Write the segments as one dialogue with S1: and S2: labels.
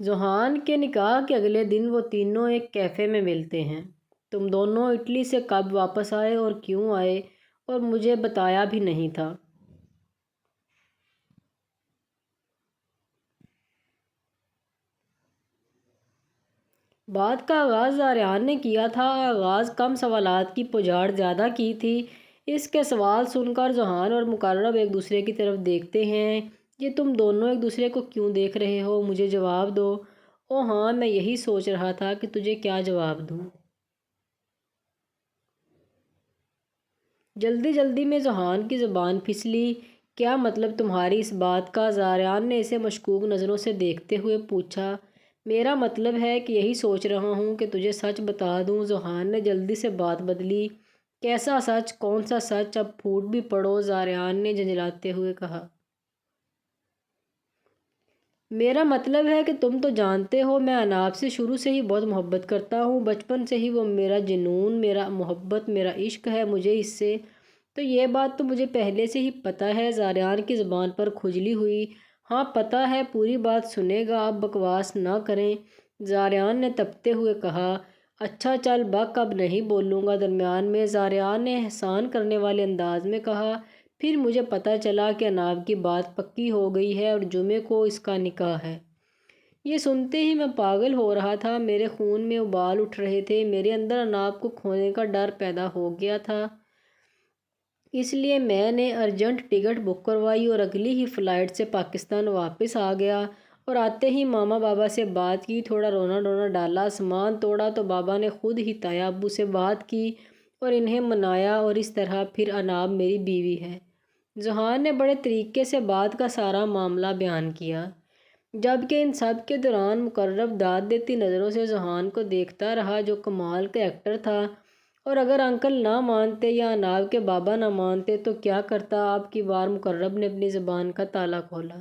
S1: ذوحان کے نکاح کے اگلے دن وہ تینوں ایک کیفے میں ملتے ہیں۔ تم دونوں اٹلی سے کب واپس آئے اور کیوں آئے اور مجھے بتایا بھی نہیں تھا؟ بات کا آغاز زاریان نے کیا تھا۔ آغاز کم سوالات کی پجاڑ زیادہ کی تھی۔ اس کے سوال سن کر ذوحان اور مقرب ایک دوسرے کی طرف دیکھتے ہیں۔ یہ تم دونوں ایک دوسرے کو کیوں دیکھ رہے ہو؟ مجھے جواب دو۔ او ہاں، میں یہی سوچ رہا تھا کہ تجھے کیا جواب دوں۔ جلدی جلدی میں ذوحان کی زبان پھسلی۔ کیا مطلب تمہاری اس بات کا؟ زاریان نے اسے مشکوک نظروں سے دیکھتے ہوئے پوچھا۔ میرا مطلب ہے کہ یہی سوچ رہا ہوں کہ تجھے سچ بتا دوں۔ ذوحان نے جلدی سے بات بدلی۔ کیسا سچ؟ کون سا سچ؟ اب پھوٹ بھی پڑو، زاریان نے جھنجھلاتے ہوئے کہا۔ میرا مطلب ہے کہ تم تو جانتے ہو میں عناب سے شروع سے ہی بہت محبت کرتا ہوں۔ بچپن سے ہی وہ میرا جنون، میرا محبت، میرا عشق ہے مجھے اس سے۔ تو یہ بات تو مجھے پہلے سے ہی پتہ ہے۔ زاریان کی زبان پر کھجلی ہوئی۔ ہاں پتہ ہے، پوری بات سنے گا؟ اب بکواس نہ کریں، زاریان نے تپتے ہوئے کہا۔ اچھا چل بک، اب نہیں بولوں گا۔ درمیان میں زاریان نے احسان کرنے والے انداز میں کہا۔ پھر مجھے پتہ چلا کہ عناب کی بات پکی ہو گئی ہے اور جمعے کو اس کا نکاح ہے۔ یہ سنتے ہی میں پاگل ہو رہا تھا، میرے خون میں ابال اٹھ رہے تھے، میرے اندر عناب کو کھونے کا ڈر پیدا ہو گیا تھا۔ اس لیے میں نے ارجنٹ ٹکٹ بک کروائی اور اگلی ہی فلائٹ سے پاکستان واپس آ گیا اور آتے ہی ماما بابا سے بات کی، تھوڑا رونا ڈونا ڈالا، سامان توڑا تو بابا نے خود ہی تایا ابو سے بات کی اور انہیں منایا، اور اس طرح پھر عناب میری بیوی ہے۔ ذوحان نے بڑے طریقے سے بات کا سارا معاملہ بیان کیا، جبکہ ان سب کے دوران مقرب داد دیتی نظروں سے ذوحان کو دیکھتا رہا، جو کمال کا ایکٹر تھا۔ اور اگر انکل نہ مانتے یا عناب کے بابا نہ مانتے تو کیا کرتا؟ اب کی بار مقرب نے اپنی زبان کا تالا کھولا۔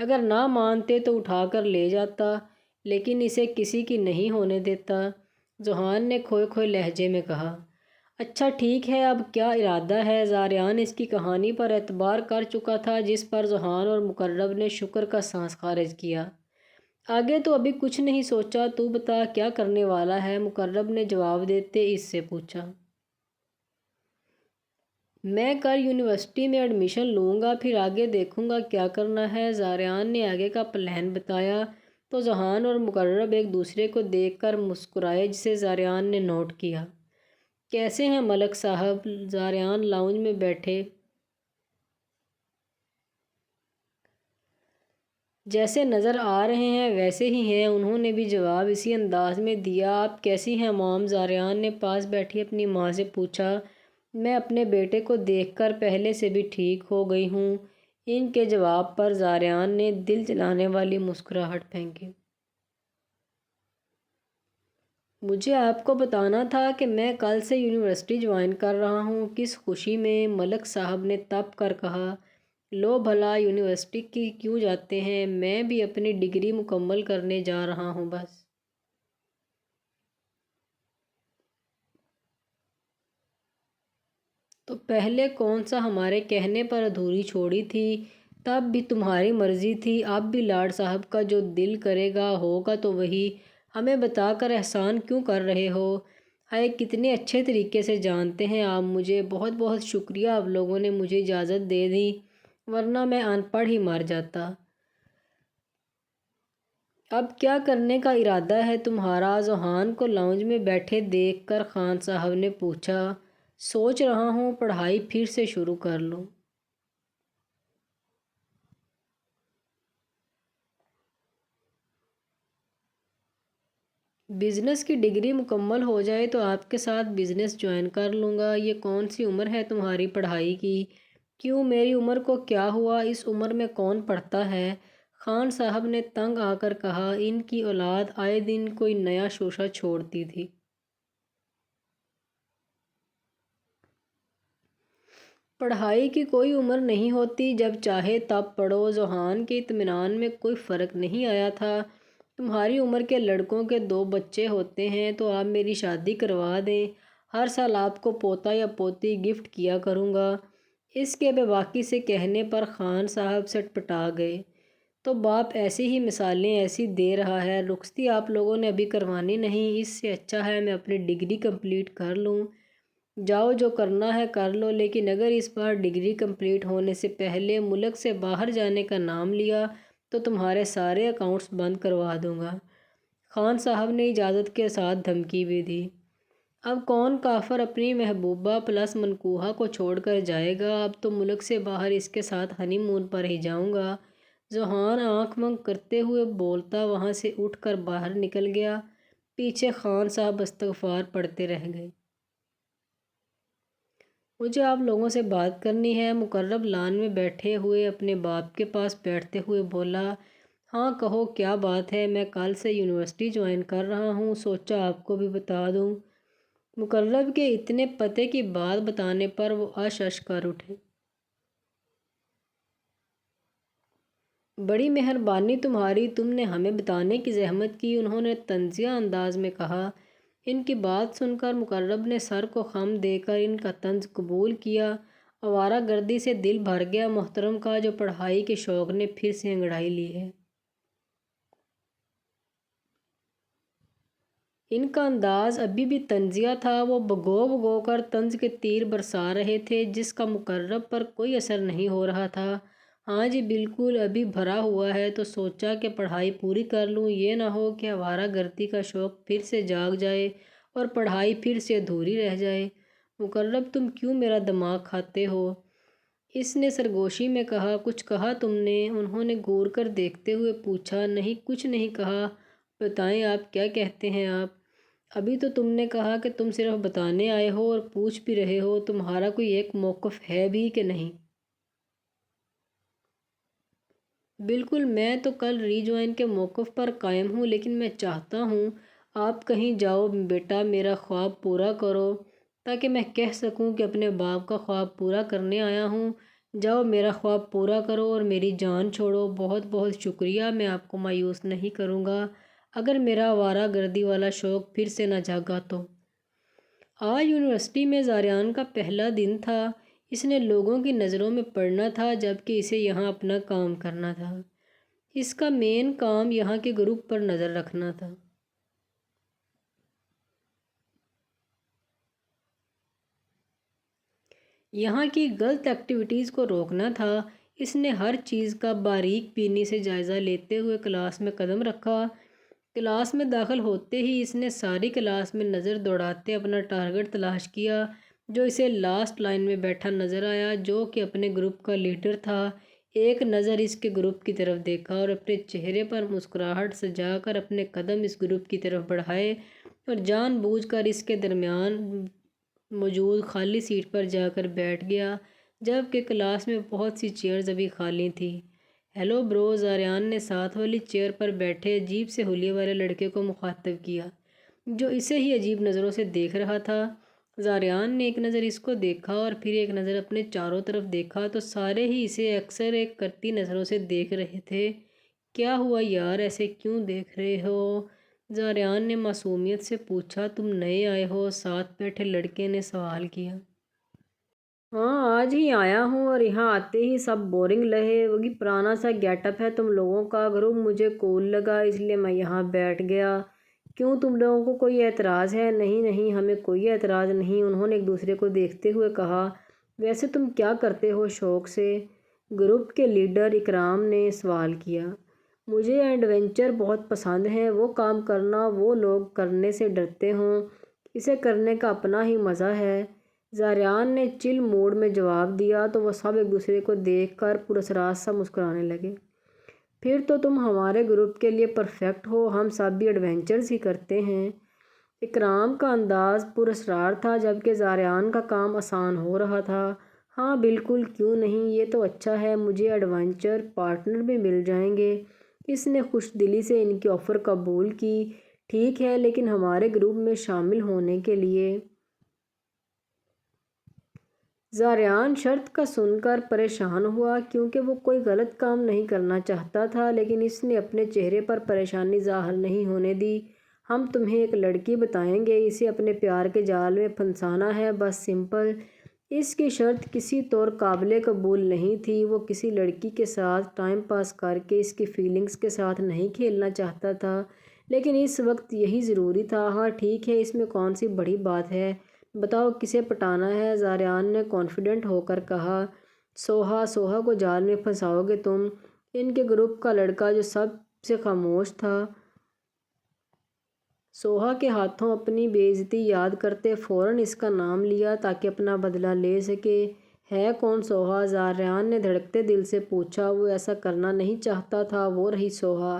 S1: اگر نہ مانتے تو اٹھا کر لے جاتا، لیکن اسے کسی کی نہیں ہونے دیتا، ذوحان نے کھوئے کھوئے لہجے میں کہا۔ اچھا ٹھیک ہے، اب کیا ارادہ ہے؟ زاریان اس کی کہانی پر اعتبار کر چکا تھا، جس پر ذوحان اور مقرب نے شکر کا سانس خارج کیا۔ آگے تو ابھی کچھ نہیں سوچا، تو بتا کیا کرنے والا ہے؟ مقرب نے جواب دیتے اس سے پوچھا۔ میں کل یونیورسٹی میں ایڈمیشن لوں گا، پھر آگے دیکھوں گا کیا کرنا ہے۔ زاریان نے آگے کا پلان بتایا تو ذوحان اور مقرب ایک دوسرے کو دیکھ کر مسکرائے، جسے زاریان نے نوٹ کیا۔ کیسے ہیں ملک صاحب؟ زاریان لاؤنج میں بیٹھے جیسے نظر آ رہے ہیں ویسے ہی ہیں، انہوں نے بھی جواب اسی انداز میں دیا۔ آپ کیسی ہیں مام؟ زاریان نے پاس بیٹھی اپنی ماں سے پوچھا۔ میں اپنے بیٹے کو دیکھ کر پہلے سے بھی ٹھیک ہو گئی ہوں۔ ان کے جواب پر زاریان نے دل جلانے والی مسکراہٹ پھینکی۔ مجھے آپ کو بتانا تھا کہ میں کل سے یونیورسٹی جوائن کر رہا ہوں۔ کس خوشی میں؟ ملک صاحب نے تپ کر کہا۔ لو بھلا، یونیورسٹی کی کیوں جاتے ہیں؟ میں بھی اپنی ڈگری مکمل کرنے جا رہا ہوں بس۔ تو پہلے کون سا ہمارے کہنے پر ادھوری چھوڑی تھی؟ تب بھی تمہاری مرضی تھی، اب بھی لاڈ صاحب کا جو دل کرے گا ہوگا تو وہی۔ ہمیں بتا کر احسان کیوں کر رہے ہو؟ ہائے کتنے اچھے طریقے سے جانتے ہیں آپ مجھے۔ بہت بہت شکریہ، آپ لوگوں نے مجھے اجازت دے دی، ورنہ میں ان پڑھ ہی مر جاتا۔ اب کیا کرنے کا ارادہ ہے تمہارا؟ ذوحان کو لاؤنج میں بیٹھے دیکھ کر خان صاحب نے پوچھا۔ سوچ رہا ہوں پڑھائی پھر سے شروع کر لوں۔ بزنس کی ڈگری مکمل ہو جائے تو آپ کے ساتھ بزنس جوائن کر لوں گا۔ یہ کون سی عمر ہے تمہاری پڑھائی کی؟ کیوں، میری عمر کو کیا ہوا؟ اس عمر میں کون پڑھتا ہے؟ خان صاحب نے تنگ آ کر کہا۔ ان کی اولاد آئے دن کوئی نیا شوشہ چھوڑتی تھی۔ پڑھائی کی کوئی عمر نہیں ہوتی، جب چاہے تب پڑھو۔ ذوحان کے اطمینان میں کوئی فرق نہیں آیا تھا۔ تمہاری عمر کے لڑکوں کے 2 بچے ہوتے ہیں تو آپ میری شادی کروا دیں، ہر سال آپ کو پوتا یا پوتی گفٹ کیا کروں گا۔ اس کے بے باکی سے کہنے پر خان صاحب سٹپٹا گئے۔ تو باپ ایسی ہی مثالیں ایسی دے رہا ہے۔ رخصتی آپ لوگوں نے ابھی کروانی نہیں، اس سے اچھا ہے میں اپنی ڈگری کمپلیٹ کر لوں۔ جاؤ جو کرنا ہے کر لو، لیکن اگر اس بار ڈگری کمپلیٹ ہونے سے پہلے ملک سے باہر جانے کا نام لیا تو تمہارے سارے اکاؤنٹس بند کروا دوں گا۔ خان صاحب نے اجازت کے ساتھ دھمکی بھی دی۔ اب کون کافر اپنی محبوبہ پلس منکوحہ کو چھوڑ کر جائے گا؟ اب تو ملک سے باہر اس کے ساتھ ہنی مون پر ہی جاؤں گا۔ ذوحان آنکھ منگ کرتے ہوئے بولتا وہاں سے اٹھ کر باہر نکل گیا۔ پیچھے خان صاحب استغفار پڑھتے رہ گئے۔ مجھے آپ لوگوں سے بات کرنی ہے۔ مقرب لان میں بیٹھے ہوئے اپنے باپ کے پاس بیٹھتے ہوئے بولا۔ ہاں کہو کیا بات ہے؟ میں کل سے یونیورسٹی جوائن کر رہا ہوں، سوچا آپ کو بھی بتا دوں۔ مقرب کے اتنے پتے کی بات بتانے پر وہ اش اش کر اٹھے۔ بڑی مہربانی تمہاری، تم نے ہمیں بتانے کی زحمت کی، انہوں نے طنزیہ انداز میں کہا۔ ان کی بات سن کر مقرب نے سر کو خم دے کر ان کا طنز قبول کیا۔ آوارہ گردی سے دل بھر گیا محترم کا، جو پڑھائی کے شوق نے پھر سے انگڑائی لی ہے۔ ان کا انداز ابھی بھی طنزیہ تھا، وہ بھگو بھگو کر طنز کے تیر برسا رہے تھے جس کا مقرب پر کوئی اثر نہیں ہو رہا تھا۔ ہاں جی بالکل، ابھی بھرا ہوا ہے تو سوچا کہ پڑھائی پوری کر لوں، یہ نہ ہو کہ آوارہ گردی کا شوق پھر سے جاگ جائے اور پڑھائی پھر سے ادھوری رہ جائے۔ مقرب تم کیوں میرا دماغ کھاتے ہو؟ اس نے سرگوشی میں کہا۔ کچھ کہا تم نے؟ انہوں نے گور کر دیکھتے ہوئے پوچھا۔ نہیں کچھ نہیں کہا۔ بتائیں آپ کیا کہتے ہیں آپ؟ ابھی تو تم نے کہا کہ تم صرف بتانے آئے ہو اور پوچھ بھی رہے ہو، تمہارا کوئی ایک موقف ہے بھی کہ نہیں؟ بالکل، میں تو کل ری جوائن کے موقف پر قائم ہوں، لیکن میں چاہتا ہوں آپ کہیں جاؤ بیٹا، میرا خواب پورا کرو تاکہ میں کہہ سکوں کہ اپنے باپ کا خواب پورا کرنے آیا ہوں۔ جاؤ میرا خواب پورا کرو اور میری جان چھوڑو۔ بہت بہت شکریہ، میں آپ کو مایوس نہیں کروں گا اگر میرا آوارہ گردی والا شوق پھر سے نہ جاگا تو۔ آج یونیورسٹی میں زاریان کا پہلا دن تھا۔ اس نے لوگوں کی نظروں میں پڑنا تھا جبکہ اسے یہاں اپنا کام کرنا تھا۔ اس کا مین کام یہاں کے گروپ پر نظر رکھنا تھا۔ یہاں کی غلط ایکٹیویٹیز کو روکنا تھا۔ اس نے ہر چیز کا باریک بینی سے جائزہ لیتے ہوئے کلاس میں قدم رکھا۔ کلاس میں داخل ہوتے ہی اس نے ساری کلاس میں نظر دوڑاتے اپنا ٹارگٹ تلاش کیا جو اسے لاسٹ لائن میں بیٹھا نظر آیا، جو کہ اپنے گروپ کا لیڈر تھا۔ ایک نظر اس کے گروپ کی طرف دیکھا اور اپنے چہرے پر مسکراہٹ سجا کر اپنے قدم اس گروپ کی طرف بڑھائے اور جان بوجھ کر اس کے درمیان موجود خالی سیٹ پر جا کر بیٹھ گیا جبکہ کلاس میں بہت سی چیئرز ابھی خالی تھیں۔ ہیلو برو، زاریان نے ساتھ والی چیئر پر بیٹھے عجیب سے حلیے والے لڑکے کو مخاطب کیا جو اسے ہی عجیب نظروں سے دیکھ رہا تھا۔ زاریان نے ایک نظر اس کو دیکھا اور پھر ایک نظر اپنے چاروں طرف دیکھا تو سارے ہی اسے اکثر ایک کرتی نظروں سے دیکھ رہے تھے۔ کیا ہوا یار، ایسے کیوں دیکھ رہے ہو؟ زاریان نے معصومیت سے پوچھا۔ تم نئے آئے ہو؟ ساتھ بیٹھے لڑکے نے سوال کیا۔ ہاں آج ہی آیا ہوں اور یہاں آتے ہی سب بورنگ لگے، وہی پرانا سا گیٹ اپ ہے تم لوگوں کا۔ گروپ مجھے کول لگا اس لیے میں یہاں بیٹھ گیا۔ کیوں تم لوگوں کو کوئی اعتراض ہے؟ نہیں نہیں ہمیں کوئی اعتراض نہیں، انہوں نے ایک دوسرے کو دیکھتے ہوئے کہا۔ ویسے تم کیا کرتے ہو شوق سے؟ گروپ کے لیڈر اکرام نے سوال کیا۔ مجھے ایڈونچر بہت پسند ہیں، وہ کام کرنا وہ لوگ کرنے سے ڈرتے ہوں، اسے کرنے کا اپنا ہی مزہ ہے۔ زاریان نے چل موڈ میں جواب دیا تو وہ سب ایک دوسرے کو دیکھ کر پراسرار سا مسکرانے لگے۔ پھر تو تم ہمارے گروپ کے لیے پرفیکٹ ہو، ہم سب بھی ایڈونچرز ہی کرتے ہیں۔ اکرام کا انداز پراسرار تھا جبکہ زاریان کا کام آسان ہو رہا تھا۔ ہاں بالکل، کیوں نہیں، یہ تو اچھا ہے، مجھے ایڈونچر پارٹنر بھی مل جائیں گے۔ اس نے خوش دلی سے ان کی آفر قبول کی۔ ٹھیک ہے، لیکن ہمارے گروپ میں شامل ہونے کے لیے زاریان شرط کا سن کر پریشان ہوا کیونکہ وہ کوئی غلط کام نہیں کرنا چاہتا تھا، لیکن اس نے اپنے چہرے پر پریشانی ظاہر نہیں ہونے دی۔ ہم تمہیں ایک لڑکی بتائیں گے، اسے اپنے پیار کے جال میں پھنسانا ہے، بس سمپل۔ اس کی شرط کسی طور قابل قبول نہیں تھی۔ وہ کسی لڑکی کے ساتھ ٹائم پاس کر کے اس کی فیلنگز کے ساتھ نہیں کھیلنا چاہتا تھا، لیکن اس وقت یہی ضروری تھا۔ ہاں ٹھیک ہے، اس میں کون سی بڑی بات ہے، بتاؤ کسے پٹانا ہے، زاریان نے کانفیڈنٹ ہو کر کہا۔ سوہا کو جال میں پھنساؤ گے تم؟ ان کے گروپ کا لڑکا جو سب سے خاموش تھا، سوہا کے ہاتھوں اپنی بے عزتی یاد کرتے فوراً اس کا نام لیا تاکہ اپنا بدلہ لے سکے۔ ہے کون سوہا؟ زاریان نے دھڑکتے دل سے پوچھا۔ وہ ایسا کرنا نہیں چاہتا تھا، وہ رہی سوہا۔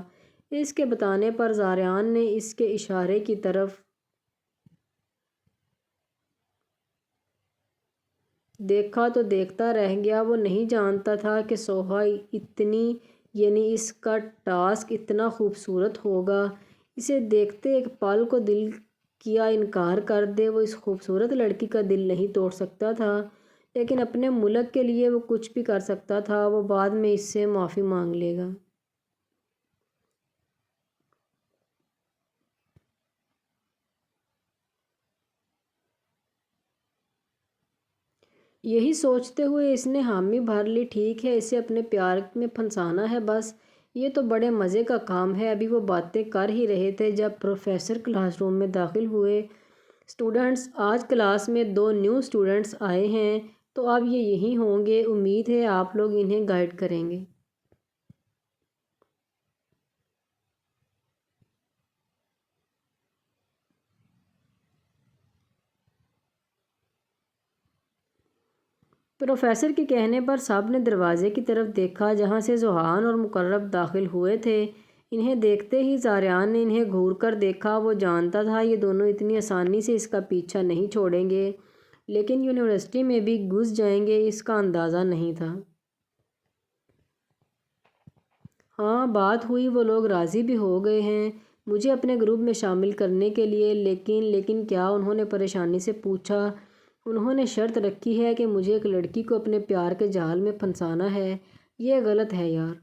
S1: اس کے بتانے پر زاریان نے اس کے اشارے کی طرف دیکھا تو دیکھتا رہ گیا۔ وہ نہیں جانتا تھا کہ سوہا اتنی یعنی اس کا ٹاسک اتنا خوبصورت ہوگا، اسے دیکھتے ایک پل کو دل کیا انکار کر دے۔ وہ اس خوبصورت لڑکی کا دل نہیں توڑ سکتا تھا، لیکن اپنے ملک کے لیے وہ کچھ بھی کر سکتا تھا۔ وہ بعد میں اس سے معافی مانگ لے گا۔ یہی سوچتے ہوئے اس نے حامی بھر لی۔ ٹھیک ہے، اسے اپنے پیار میں پھنسانا ہے بس۔ یہ تو بڑے مزے کا کام ہے۔ ابھی وہ باتیں کر ہی رہے تھے جب پروفیسر کلاس روم میں داخل ہوئے۔ اسٹوڈنٹس، آج کلاس میں 2 نیو اسٹوڈنٹس آئے ہیں، تو اب یہ یہیں ہوں گے۔ امید ہے آپ لوگ انہیں گائیڈ کریں گے۔ پروفیسر کے کہنے پر سب نے دروازے کی طرف دیکھا جہاں سے ذوحان اور مقرب داخل ہوئے تھے۔ انہیں دیکھتے ہی زاریان نے انہیں گھور کر دیکھا۔ وہ جانتا تھا یہ دونوں اتنی آسانی سے اس کا پیچھا نہیں چھوڑیں گے، لیکن یونیورسٹی میں بھی گھس جائیں گے اس کا اندازہ نہیں تھا۔ ہاں بات ہوئی، وہ لوگ راضی بھی ہو گئے ہیں مجھے اپنے گروپ میں شامل کرنے کے لیے۔ لیکن کیا؟ انہوں نے پریشانی سے پوچھا۔ انہوں نے شرط رکھی ہے کہ مجھے ایک لڑکی کو اپنے پیار کے جال میں پھنسانا ہے۔ یہ غلط ہے یار۔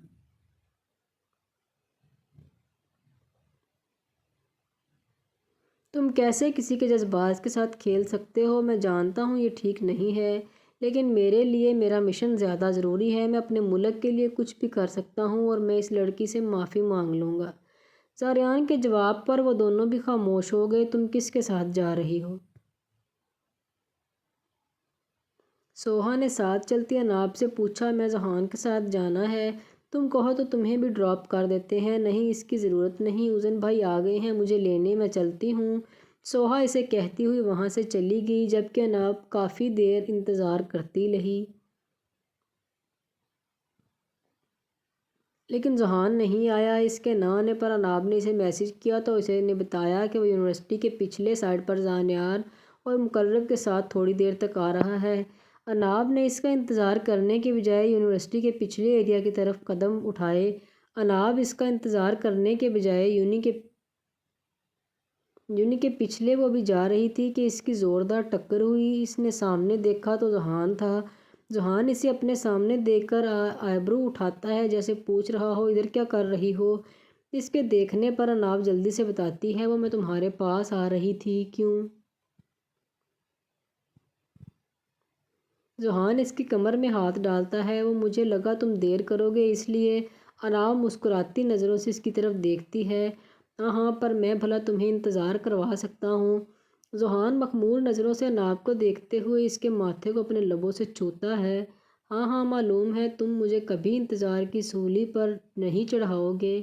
S1: تم کیسے کسی کے جذبات کے ساتھ کھیل سکتے ہو؟ میں جانتا ہوں یہ ٹھیک نہیں ہے، لیکن میرے لیے میرا مشن زیادہ ضروری ہے۔ میں اپنے ملک کے لیے کچھ بھی کر سکتا ہوں، اور میں اس لڑکی سے معافی مانگ لوں گا۔ زاریان کے جواب پر وہ دونوں بھی خاموش ہو گئے۔ تم کس کے ساتھ جا رہی ہو؟ سوہا نے ساتھ چلتی اناب سے پوچھا۔ میں ذوحان کے ساتھ جانا ہے، تم کہو تو تمہیں بھی ڈراپ کر دیتے ہیں۔ نہیں، اس کی ضرورت نہیں، اوزن بھائی آ گئے ہیں مجھے لینے، میں چلتی ہوں۔ سوہا اسے کہتی ہوئی وہاں سے چلی گئی، جبکہ اناب کافی دیر انتظار کرتی رہی، لیکن ذوحان نہیں آیا۔ اس کے نہ آنے پر اناب نے اسے میسج کیا تو اسے نے بتایا کہ وہ یونیورسٹی کے پچھلے سائڈ پر زانیار اور مقرب کے ساتھ تھوڑی دیر تک آ رہا ہے۔ اناب نے اس کا انتظار کرنے کے بجائے یونیورسٹی کے پچھلے ایریا کی طرف قدم اٹھائے۔ اناب اس کا انتظار کرنے کے بجائے یونی کے پچھلے وہ بھی جا رہی تھی کہ اس کی زوردار ٹکر ہوئی۔ اس نے سامنے دیکھا تو ذوحان تھا۔ ذوحان اسے اپنے سامنے دیکھ کر آئیبرو اٹھاتا ہے جیسے پوچھ رہا ہو ادھر کیا کر رہی ہو۔ اس کے دیکھنے پر اناب جلدی سے بتاتی ہے وہ میں تمہارے پاس آ رہی تھی۔ کیوں؟ ذوحان اس کی کمر میں ہاتھ ڈالتا ہے۔ وہ مجھے لگا تم دیر کرو گے اس لیے۔ اناب مسکراتی نظروں سے اس کی طرف دیکھتی ہے۔ ہاں پر میں بھلا تمہیں انتظار کروا سکتا ہوں۔ ذوحان مخمور نظروں سے اناب کو دیکھتے ہوئے اس کے ماتھے کو اپنے لبوں سے چھوتا ہے۔ ہاں معلوم ہے تم مجھے کبھی انتظار کی سولی پر نہیں چڑھاؤ گے۔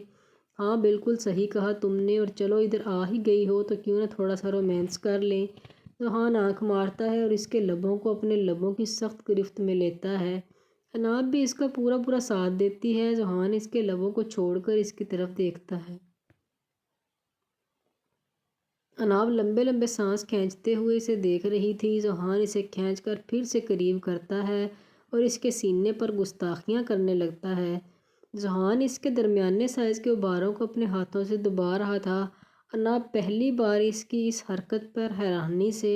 S1: ہاں بالکل صحیح کہا تم نے، اور چلو ادھر آ ہی گئی ہو تو کیوں نہ تھوڑا سا رومانس کر لیں۔ ذوحان آنکھ مارتا ہے اور اس کے لبوں کو اپنے لبوں کی سخت گرفت میں لیتا ہے۔ اناب بھی اس کا پورا ساتھ دیتی ہے۔ ذوحان اس کے لبوں کو چھوڑ کر اس کی طرف دیکھتا ہے۔ اناب لمبے سانس کھینچتے ہوئے اسے دیکھ رہی تھی۔ ذوحان اسے کھینچ کر پھر سے قریب کرتا ہے اور اس کے سینے پر گستاخیاں کرنے لگتا ہے۔ ذوحان اس کے درمیانے سائز کے غباروں کو اپنے ہاتھوں سے دبا رہا تھا۔ اناب پہلی بار اس کی اس حرکت پر حیرانی سے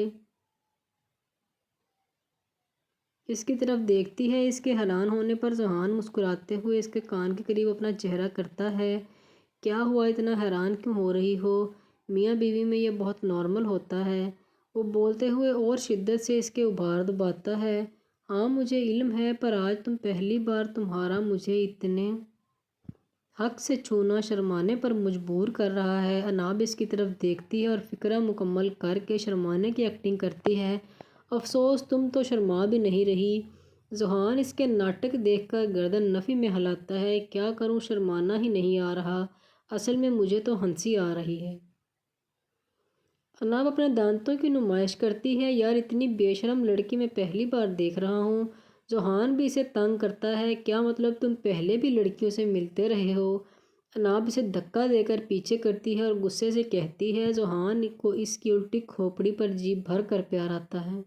S1: اس کی طرف دیکھتی ہے۔ اس کے حیران ہونے پر ذوحان مسکراتے ہوئے اس کے کان کے قریب اپنا چہرہ کرتا ہے۔ کیا ہوا؟ اتنا حیران کیوں ہو رہی ہو؟ میاں بیوی میں یہ بہت نارمل ہوتا ہے۔ وہ بولتے ہوئے اور شدت سے اس کے ابھار دباتا ہے۔ ہاں مجھے علم ہے، پر آج تم پہلی بار تمہارا مجھے اتنے حق سے چھونا شرمانے پر مجبور کر رہا ہے۔ اناب اس کی طرف دیکھتی ہے اور فقرہ مکمل کر کے شرمانے کی ایکٹنگ کرتی ہے۔ افسوس تم تو شرما بھی نہیں رہی۔ ذوحان اس کے ناٹک دیکھ کر گردن نفی میں ہلاتا ہے۔ کیا کروں، شرمانا ہی نہیں آ رہا، اصل میں مجھے تو ہنسی آ رہی ہے۔ اناب اپنے دانتوں کی نمائش کرتی ہے۔ یار اتنی بے شرم لڑکی میں پہلی بار دیکھ رہا ہوں۔ ذوحان بھی اسے تنگ کرتا ہے۔ کیا مطلب تم پہلے بھی لڑکیوں سے ملتے رہے ہو؟ اناب اسے دھکا دے کر پیچھے کرتی ہے اور غصے سے کہتی ہے۔ ذوحان کو اس کی الٹی کھوپڑی پر جی بھر کر پیار آتا ہے۔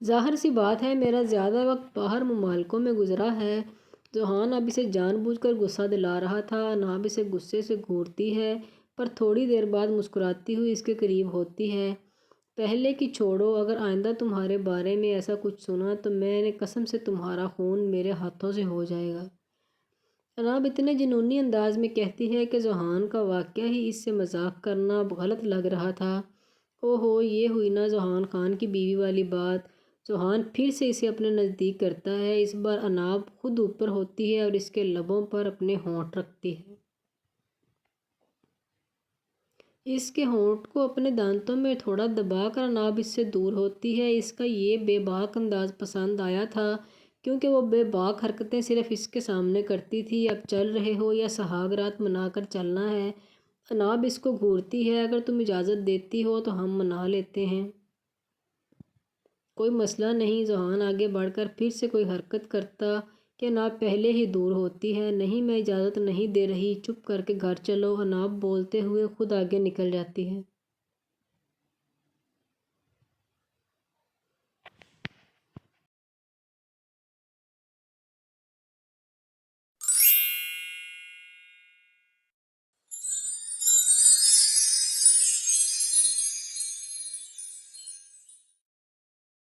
S1: ظاہر سی بات ہے میرا زیادہ وقت باہر ممالکوں میں گزرا ہے۔ ذوحان اب اسے جان بوجھ کر غصہ دلا رہا تھا۔ اناب اسے غصے سے گھورتی ہے، پر تھوڑی دیر بعد مسکراتی ہوئی اس کے قریب ہوتی ہے۔ پہلے کی چھوڑو، اگر آئندہ تمہارے بارے میں ایسا کچھ سنا تو میں نے قسم سے تمہارا خون میرے ہاتھوں سے ہو جائے گا۔ اناب اتنے جنونی انداز میں کہتی ہے کہ ذوحان کا واقعہ ہی اس سے مذاق کرنا اب غلط لگ رہا تھا۔ او ہو، یہ ہوئی نا ذوحان خان کی بیوی والی بات۔ ذوحان پھر سے اسے اپنے نزدیک کرتا ہے۔ اس بار اناب خود اوپر ہوتی ہے اور اس کے لبوں پر اپنے ہونٹ رکھتی ہے۔ اس کے ہونٹ کو اپنے دانتوں میں تھوڑا دبا کر اناب اس سے دور ہوتی ہے۔ اس کا یہ بے باک انداز پسند آیا تھا، کیونکہ وہ بے باک حرکتیں صرف اس کے سامنے کرتی تھی۔ اب چل رہے ہو یا سہاگ رات منا کر چلنا ہے؟ اناب اس کو گھورتی ہے۔ اگر تم اجازت دیتی ہو تو ہم منا لیتے ہیں۔ کوئی مسئلہ نہیں۔ ذوحان آگے بڑھ کر پھر سے کوئی حرکت کرتا کہ اناب پہلے ہی دور ہوتی ہے۔ نہیں، میں اجازت نہیں دے رہی، چپ کر کے گھر چلو۔ اناب بولتے ہوئے خود آگے نکل جاتی ہے۔